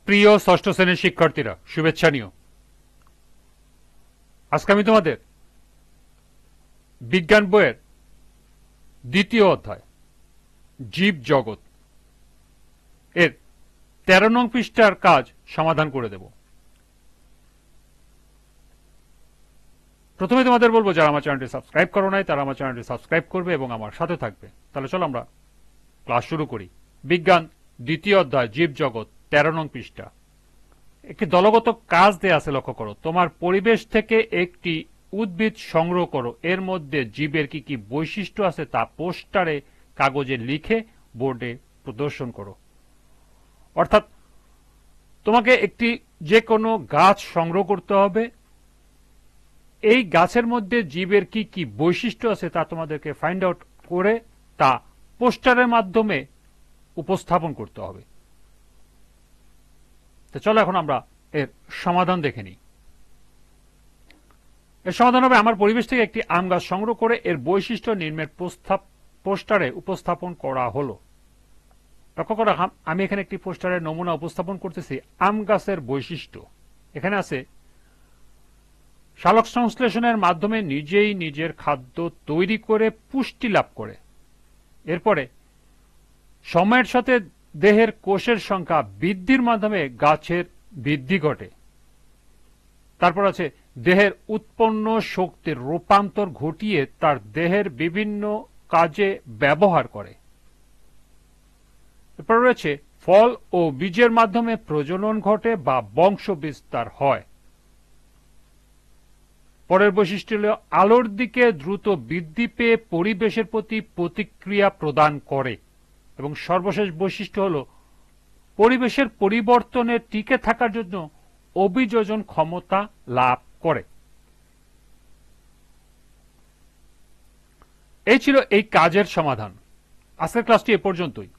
প্রিয় ষষ্ঠ শ্রেণীর শিক্ষার্থীরা, শুভেচ্ছা নিও। আজকে আমি তোমাদের বিজ্ঞান বইয়ের দ্বিতীয় অধ্যায় জীব জগৎ এর 13 নং পৃষ্ঠার কাজ সমাধান করে দেব। প্রথমে তোমাদের বলবো, যারা আমার চ্যানেলটি সাবস্ক্রাইব করো নাই তারা আমার চ্যানেলটি সাবস্ক্রাইব করবে এবং আমার সাথে থাকবে। তাহলে চলো আমরা ক্লাস শুরু করি। বিজ্ঞান দ্বিতীয় অধ্যায় জীব জগৎ 13 নং পৃষ্ঠা। একটি দলগত কাজ দেয়া আছে, লক্ষ্য করো। তোমার পরিবেশ থেকে একটি উদ্ভিদ সংগ্রহ করো, এর মধ্যে জীবের কি কি বৈশিষ্ট্য আছে তা পোস্টারে কাগজে লিখে বোর্ডে প্রদর্শন করো। অর্থাৎ তোমাকে একটি যে কোনো গাছ সংগ্রহ করতে হবে, এই গাছের মধ্যে জীবের কি কি বৈশিষ্ট্য আছে তা তোমাদেরকে ফাইন্ড আউট করে তা পোস্টারের মাধ্যমে উপস্থাপন করতে হবে। তো চলো এখন আমরা এর সমাধান দেখে নিই। এর সমাধান হবে, আমার পরিবেশ থেকে একটি আম গাছ সংগ্রহ করে এর বৈশিষ্ট্য নিম্নের পোস্টারে উপস্থাপন করা হলো। লক্ষ্য করো, আমি এখানে একটি পোস্টারের নমুনা উপস্থাপন করতেছি। আম গাছের বৈশিষ্ট্য এখানে আছে, সালোক সংশ্লেষণের মাধ্যমে নিজেই নিজের খাদ্য তৈরি করে পুষ্টি লাভ করে। এরপরে সময়ের সাথে দেহের কোষের সংখ্যা বৃদ্ধির মাধ্যমে গাছের বৃদ্ধি ঘটে। তারপর আছে, দেহের উৎপন্ন শক্তির রূপান্তর ঘটিয়ে তার দেহের বিভিন্ন কাজে ব্যবহার করে। এরপর রয়েছে, ফল ও বীজের মাধ্যমে প্রজনন ঘটে বা বংশ বিস্তার হয়। পরের বৈশিষ্ট্য হল, আলোর দিকে দ্রুত বৃদ্ধি পেয়ে পরিবেশের প্রতি প্রতিক্রিয়া প্রদান করে। এবং সর্বশেষ বৈশিষ্ট্য হল, পরিবেশের পরিবর্তনে টিকে থাকার জন্য অভিযোজন ক্ষমতা লাভ করে। এই ছিল এই কাজের সমাধান। আজকের ক্লাসটি এ পর্যন্তই।